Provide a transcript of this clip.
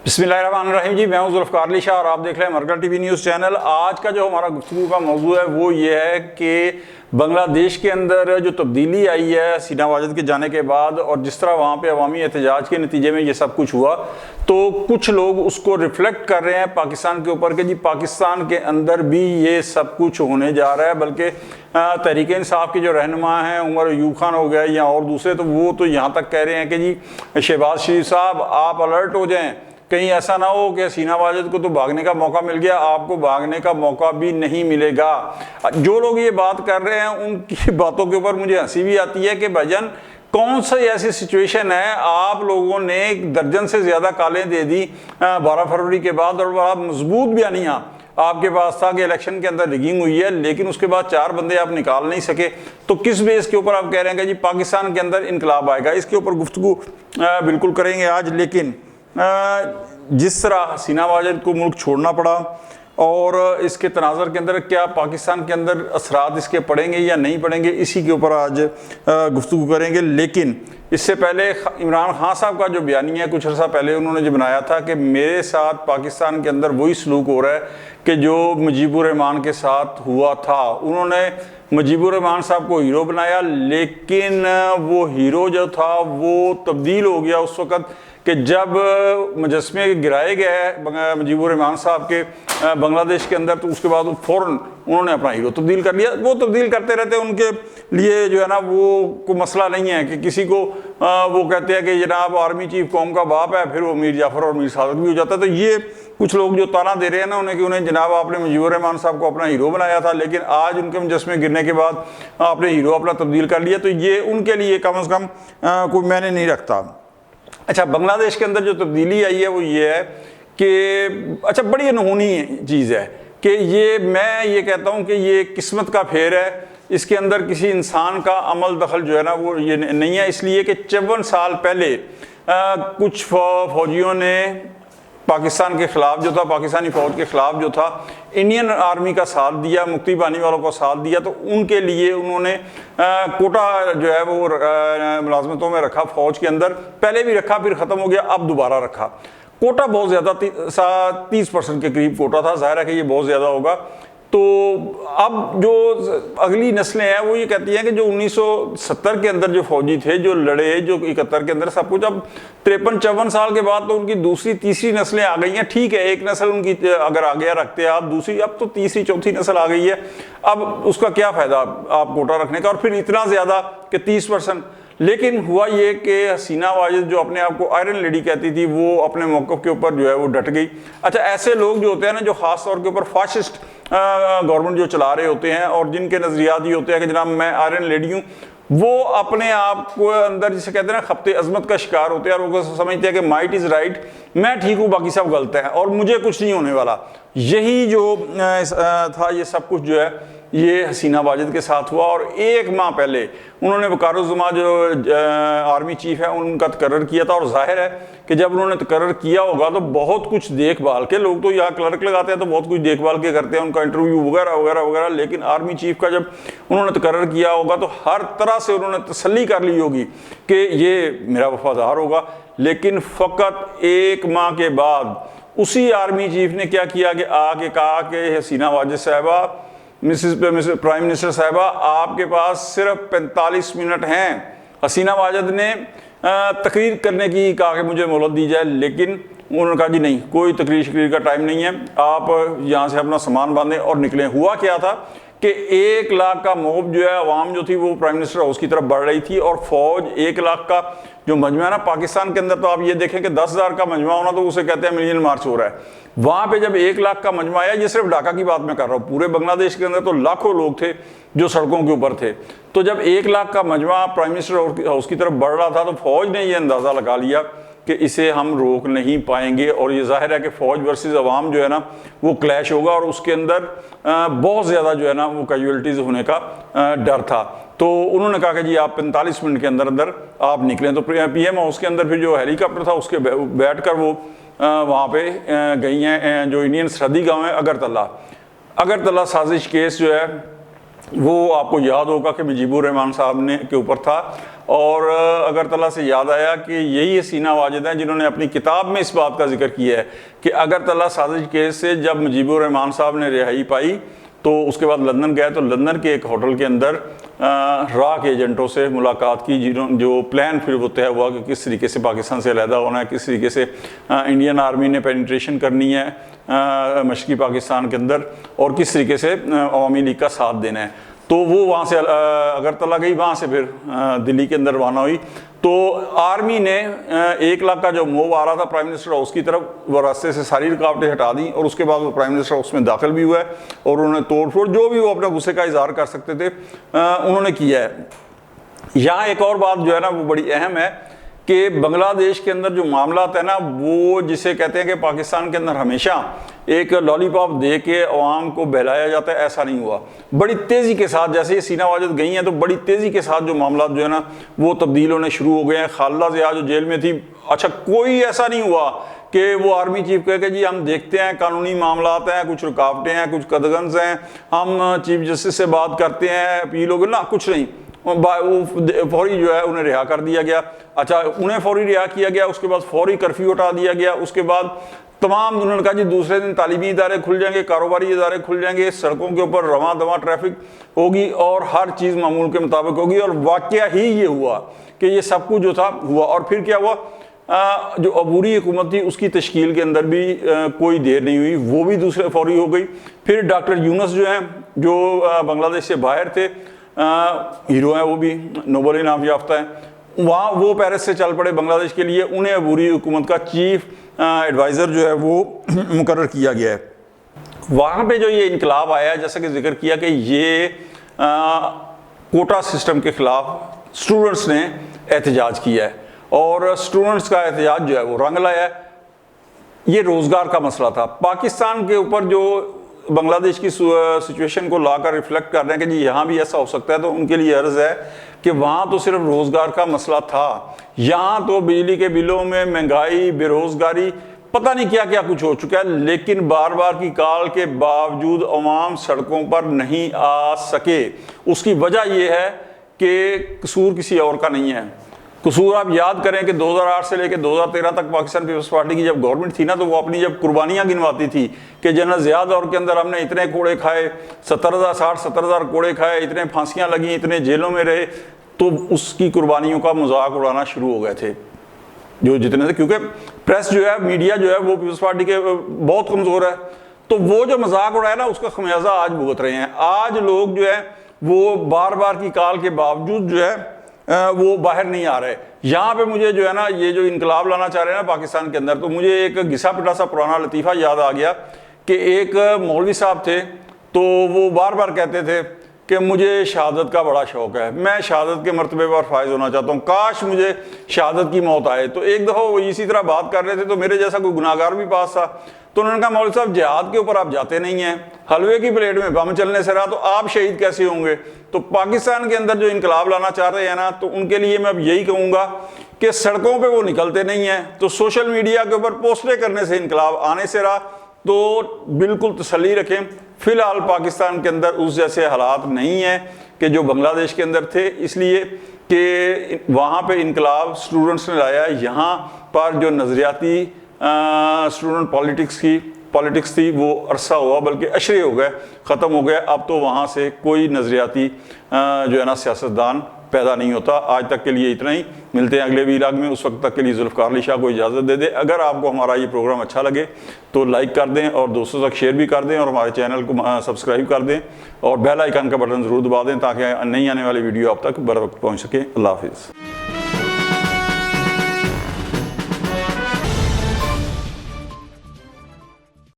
बिस्मिल्लाहिर्रहमानिर्रहीम जी, मैं हूं जुल्फ़िकार अली शाह और आप देख रहे हैं मरकज़ टीवी न्यूज़ चैनल। आज का जो हमारा गुफ्तगू का मौजू है वो ये है कि बांग्लादेश के अंदर जो तब्दीली आई है हसीना वाजिद के जाने के बाद और जिस तरह वहाँ पे अवामी एहतजाज के नतीजे में ये सब कुछ हुआ, तो कुछ लोग उसको रिफ्लेक्ट कर रहे हैं पाकिस्तान के ऊपर कि जी पाकिस्तान के अंदर भी ये सब कुछ होने जा रहा है। बल्कि तहरीक इंसाफ के जो रहनुमा हैं उमर अयूब खान हो गया या और दूसरे, तो वो तो यहाँ तक कह रहे हैं कि जी शहबाज शरीफ साहब आप अलर्ट हो जाएँ, कहीं ऐसा ना हो कि हसीना वाजिद को तो भागने का मौका मिल गया, आपको भागने का मौका भी नहीं मिलेगा। जो लोग ये बात कर रहे हैं उनकी बातों के ऊपर मुझे हंसी भी आती है कि भाईजान कौन सी ऐसी सिचुएशन है, आप लोगों ने एक दर्जन से ज़्यादा कालें दे दी 12 फरवरी के बाद और बड़ा मजबूत बयानिया आपके पास था कि इलेक्शन के अंदर रिगिंग हुई है, लेकिन उसके बाद 4 बंदे आप निकाल नहीं सके। तो किस बेस के ऊपर आप कह रहे हैं कि जी पाकिस्तान के अंदर इनकलाब आएगा? इसके ऊपर गुफ्तगू बिल्कुल करेंगे आज। लेकिन जिस तरह हसीना वाजिद को मुल्क छोड़ना पड़ा और इसके तनाज़र के अंदर क्या पाकिस्तान के अंदर असरात इसके पड़ेंगे या नहीं पड़ेंगे, इसी के ऊपर आज गुफ्तगू करेंगे। लेकिन इससे पहले इमरान खान साहब का जो बयानी है कुछ अर्सा पहले उन्होंने जो बनाया था कि मेरे साथ पाकिस्तान के अंदर वही सलूक हो रहा है कि जो मुजीबुर रहमान के साथ हुआ था। उन्होंने मुजीबुर रहमान साहब को हीरो बनाया, लेकिन वो हीरो जो था वो तब्दील हो गया उस वक़्त कि जब मुजस्मे गिराए गए मुजीबुर रहमान साहब के बांग्लादेश के अंदर, तो उसके बाद फ़ौरन उन्होंने अपना हीरो तब्दील कर लिया। वो तब्दील करते रहते, उनके लिए जो है ना वो कोई मसला नहीं है कि किसी को वो कहते हैं कि जनाब आर्मी चीफ कौम का बाप है, फिर वो मीर जाफ़र और मीर सादक भी हो जाता है। तो ये कुछ लोग जो ताना दे रहे हैं ना उन्हें कि उन्हें जनाब आपने मुजीबुर रहमान साहब को अपना हीरो बनाया था, लेकिन आज उनके मुजस्मे गिरने के बाद आपने हीरो अपना तब्दील कर लिया, तो ये उनके लिए कम से कम कोई मैंने नहीं रखता। अच्छा, बांग्लादेश के अंदर जो तब्दीली आई है वो ये है कि अच्छा बड़ी अनहोनी चीज़ है कि मैं ये कहता हूँ कि ये किस्मत का फेर है। इसके अंदर किसी इंसान का अमल दखल जो है ना वो ये नहीं है, इसलिए कि 54 साल पहले कुछ फौजियों ने पाकिस्तान के ख़िलाफ़ जो था, पाकिस्तानी फ़ौज के ख़िलाफ़ जो था, इंडियन आर्मी का साथ दिया, मुक्ति बानी वालों का साथ दिया। तो उनके लिए उन्होंने कोटा जो है वो मुलाजमतों में रखा फ़ौज के अंदर, पहले भी रखा फिर ख़त्म हो गया, अब दोबारा रखा। कोटा बहुत ज़्यादा 30% के करीब कोटा था, ज़ाहिर है कि ये बहुत ज़्यादा होगा। तो अब जो अगली नस्लें हैं वो ये कहती हैं कि जो 1970 के अंदर जो फौजी थे जो लड़े, जो 71 के अंदर सब कुछ, अब 53-54 साल के बाद तो उनकी दूसरी तीसरी नस्लें आ गई हैं। ठीक है, एक नस्ल उनकी अगर आ गया रखते हैं आप, दूसरी अब तो तीसरी चौथी नस्ल आ गई है। अब उसका क्या फ़ायदा आप कोटा रखने का, और फिर इतना ज़्यादा कि 30%। लेकिन हुआ ये कि हसीना वाजिद जो अपने आप को आयरन लेडी कहती थी, वो अपने मौक़िफ़ के ऊपर जो है वो डट गई। अच्छा, ऐसे लोग जो होते हैं ना जो ख़ास तौर के ऊपर फाशिस्ट गवर्नमेंट जो चला रहे होते हैं और जिनके नज़रियात ये होते हैं कि जनाब मैं आयरन लेडी हूँ, वो अपने आप को अंदर जिसे कहते हैं ना खप्ते अजमत का शिकार होते हैं और वो समझते हैं कि माइट इज़ राइट, मैं ठीक हूँ बाकी सब गलत हैं और मुझे कुछ नहीं होने वाला। यही जो था ये सब कुछ जो है ये हसीना वाजिद के साथ हुआ। और 1 माह पहले उन्होंने वकारुज़्ज़मा जो आर्मी चीफ है उनका तकर्रर किया था, और जाहिर है कि जब उन्होंने तकर्रर किया होगा तो बहुत कुछ देखभाल के, लोग तो यहाँ क्लर्क लगाते हैं तो बहुत कुछ देखभाल के करते हैं, उनका इंटरव्यू वगैरह वगैरह वगैरह, लेकिन आर्मी चीफ का जब उन्होंने तकर्रर किया होगा तो हर तरह से उन्होंने तसल्ली कर ली होगी कि ये मेरा वफादार होगा। लेकिन फ़कत 1 माह के बाद उसी आर्मी चीफ ने क्या किया कि आके कहा कि हसीना वाजिद साहिबा, मिसिस प्राइम मिनिस्टर साहिबा, आपके पास सिर्फ 45 मिनट हैं। हसीना वाजिद ने तकरीर करने की कहा कि मुझे मोहलत दी जाए, लेकिन उन्होंने कहा जी नहीं, कोई तकरीर का टाइम नहीं है, आप यहाँ से अपना सामान बांधें और निकलें। हुआ क्या था कि 1 लाख का मोब जो है अवाम जो थी वो प्राइम मिनिस्टर हाउस की तरफ बढ़ रही थी, और फौज 1 लाख का जो मजमा है ना पाकिस्तान के अंदर, तो आप ये देखें कि 10,000 का मजमा होना तो उसे कहते हैं मिलियन मार्च हो रहा है। वहाँ पे जब 1 लाख का मजमा आया, ये सिर्फ ढाका की बात मैं कर रहा हूँ, पूरे बांग्लादेश के अंदर तो लाखों लोग थे जो सड़कों के ऊपर थे। तो जब 1 लाख का मजमा प्राइम मिनिस्टर हाउस की तरफ बढ़ रहा था तो फौज ने ये अंदाज़ा लगा लिया कि इसे हम रोक नहीं पाएंगे, और ये जाहिर है कि फ़ौज वर्सेस अवाम जो है ना वो क्लैश होगा, और उसके अंदर बहुत ज़्यादा जो है ना वो कैजुअल्टीज़ होने का डर था। तो उन्होंने कहा कि जी आप 45 मिनट के अंदर अंदर आप निकलें। तो PM हाउस के अंदर फिर जो हेलीकॉप्टर था उसके बैठ कर वो वहाँ पे गई हैं जो इंडियन सरहदी गाँव है अगरतला साजिश केस जो है वो आपको याद होगा कि मुजीबुर रहमान साहब ने के ऊपर था। और अगरतला से याद आया कि यही हसीना वाजिद हैं जिन्होंने अपनी किताब में इस बात का जिक्र किया है कि अगरतला साजिश केस से जब मुजीबुर रहमान साहब ने रिहाई पाई तो उसके बाद लंदन गए, तो लंदन के एक होटल के अंदर रा के एजेंटों से मुलाकात की, जिन्होंने जो प्लान फिर वो तय हुआ कि किस तरीके से पाकिस्तान से अलहदा होना है, किस तरीके से इंडियन आर्मी ने पेनिट्रेशन करनी है मशरक़ी पाकिस्तान के अंदर, और किस तरीके से अवामी लीग का साथ देना है। तो वो वहाँ से अगरतला गई, वहाँ से फिर दिल्ली के अंदर रवाना हुई। तो आर्मी ने 1 लाख का जो मूव आ रहा था प्राइम मिनिस्टर हाउस की तरफ, वो रास्ते से सारी रुकावटें हटा दी और उसके बाद वो प्राइम मिनिस्टर हाउस में दाखिल भी हुआ है और उन्होंने तोड़ फोड़ जो भी वो अपने गुस्से का इजहार कर सकते थे उन्होंने किया है। यहाँ एक और बात जो है ना वो बड़ी अहम है कि बांग्लादेश के अंदर जो मामला है ना, वो जिसे कहते हैं कि पाकिस्तान के अंदर हमेशा एक लॉलीपॉप दे के अवाम को बहलाया जाता है, ऐसा नहीं हुआ। बड़ी तेज़ी के साथ जैसे ये सीना वाजिद गई हैं तो बड़ी तेज़ी के साथ जो मामला जो है ना वो तब्दील होने शुरू हो गए हैं। खालिदा ज़िया जो जेल में थी, अच्छा कोई ऐसा नहीं हुआ कि वो आर्मी चीफ कहे कि जी हम देखते हैं कानूनी मामला हैं, कुछ रुकावटें हैं, कुछ कदगंज हैं, हम चीफ जस्टिस से बात करते हैं, अपील होगी ना, कुछ नहीं। वो फौरी जो है उन्हें रिहा कर दिया गया। अच्छा उन्हें फौरी रिहा किया गया, उसके बाद फौरी कर्फ्यू हटा दिया गया। उसके बाद तमाम उन्होंने कहा जी दूसरे दिन तालीमी इदारे खुल जाएंगे, कारोबारी इदारे खुल जाएंगे, सड़कों के ऊपर रवां दवा ट्रैफिक होगी और हर चीज़ मामूल के मुताबिक होगी। और वाकया ही ये हुआ कि ये सब कुछ जो था हुआ। और फिर क्या हुआ, जो अबूरी हुकूमत थी उसकी तश्कील के अंदर भी कोई देर नहीं हुई, वो भी दूसरे फौरी हो गई। फिर डॉक्टर यूनुस जो हैं, जो बांग्लादेश से बाहर थे, हीरो हैं, वो भी नोबेल इनाम याफ्ता है, वहाँ वो पेरिस से चल पड़े बांग्लादेश के लिए। उन्हें अबूरी हुकूमत का चीफ एडवाइज़र जो है वो मुकर्रर किया गया है। वहाँ पे जो ये इनकलाब आया है, जैसा कि जिक्र किया कि ये कोटा सिस्टम के ख़िलाफ़ स्टूडेंट्स ने एहतजाज किया है और स्टूडेंट्स का एहतजाज जो है वो रंग लाया है। ये रोज़गार का मसला था। पाकिस्तान के ऊपर जो बांग्लादेश की सिचुएशन को लाकर रिफ्लेक्ट कर रहे हैं कि जी यहाँ भी ऐसा हो सकता है, तो उनके लिए अर्ज़ है कि वहाँ तो सिर्फ रोज़गार का मसला था, यहाँ तो बिजली के बिलों में महंगाई, बेरोज़गारी, पता नहीं क्या क्या कुछ हो चुका है। लेकिन बार बार की कॉल के बावजूद अवाम सड़कों पर नहीं आ सके। उसकी वजह यह है कि कसूर किसी और का नहीं है। कसूर आप याद करें कि 2008 से लेकर 2013 तक पाकिस्तान पीपल्स पार्टी की जब गवर्नमेंट थी ना, तो वो अपनी जब कुर्बानियां गिनवाती थी कि जनरल ज़िया दौर के अंदर हमने इतने कोड़े खाए, 70,000 कोड़े खाए, इतने फांसियां लगी, इतने जेलों में रहे, तो उसकी कुर्बानियों का मजाक उड़ाना शुरू हो गए थे जो जितने थे, क्योंकि प्रेस जो है, मीडिया जो है वो पीपल्स पार्टी के बहुत कमज़ोर है। तो वो जो मजाक उड़ाया ना, उसका खमियाजा आज भुगत रहे हैं। आज लोग जो है वो बार बार की कॉल के बावजूद जो है वो बाहर नहीं आ रहे। यहाँ पे मुझे जो है ना ये जो इनकलाब लाना चाह रहे हैं ना पाकिस्तान के अंदर, तो मुझे एक घिसा पिटा सा पुराना लतीफ़ा याद आ गया कि एक मौलवी साहब थे, तो वो बार बार कहते थे कि मुझे शहादत का बड़ा शौक़ है, मैं शहादत के मरतबे पर फायज होना चाहता हूँ, काश मुझे शहादत की मौत आए। तो एक दफ़ा वो इसी तरह बात कर रहे थे, तो मेरे जैसा कोई गुनाहगार भी पास था, तो उन्होंने कहा मौलवी साहब जिहाद के ऊपर आप जाते नहीं हैं, हलवे की प्लेट में बम चलने से रहा, तो आप शहीद कैसे होंगे। तो पाकिस्तान के अंदर जो इनकलाब लाना चाह रहे हैं ना, तो उनके लिए मैं अब यही कहूँगा कि सड़कों पे वो निकलते नहीं हैं, तो सोशल मीडिया के ऊपर पोस्टें करने से इनकलाब आने से रहा, तो बिल्कुल तसल्ली रखें। फ़िलहाल पाकिस्तान के अंदर उस जैसे हालात नहीं हैं कि जो बांग्लादेश के अंदर थे, इसलिए कि वहाँ पे इनकलाब स्टूडेंट्स ने लाया। यहाँ पर जो नज़रियाती स्टूडेंट पॉलिटिक्स थी वो अरसा हुआ, बल्कि अशरे हो गए, ख़त्म हो गए। अब तो वहाँ से कोई नज़रियाती जो है ना सियासतदान पैदा नहीं होता। आज तक के लिए इतना ही, मिलते हैं अगले वीलाग में। उस वक्त तक के लिए जुल्फ़िकार अली शाह को इजाज़त दे दें। अगर आपको हमारा ये प्रोग्राम अच्छा लगे तो लाइक कर दें और दोस्तों तक शेयर भी कर दें और हमारे चैनल को सब्सक्राइब कर दें और बेल आइकन का बटन ज़रूर दबा दें ताकि नई आने वाली वीडियो आप तक बर वक्त पहुँच सके। अल्लाह हाफ़िज़।